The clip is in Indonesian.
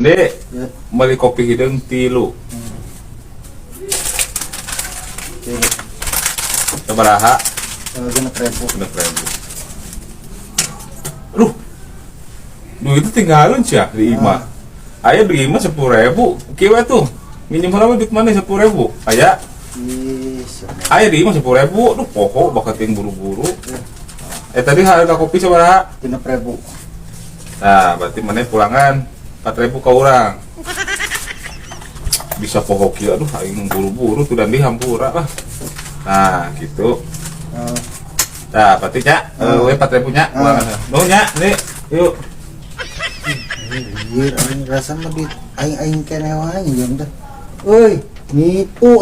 Dek, Ya. beli kopi hidung tilu. Oke. Sabaraha? 6.000. 6.000. Aduh. Duh itu tinggalin sih ya di Ima. Ayah di Ima 10.000. Kiwe tuh. Minjem berapa duit mana 10.000? Ayah. Yes. Ayah di Ima 10.000. Aduh pokok bakat yang buru-buru. Tadi harga kopi sabaraha? 6.000. Nah, berarti mana pulangan 4.000 ke orang. Bisa pokok kieu aduh aing buru-buru tuh dan dihampura lah. Nah, gitu. Nah, berarti nya we 4.000 nya pulangan. Nu nya, nih. Yuk. Anjir, aing rasa mah di aing keneh wae jeung teh. Euy, nipu.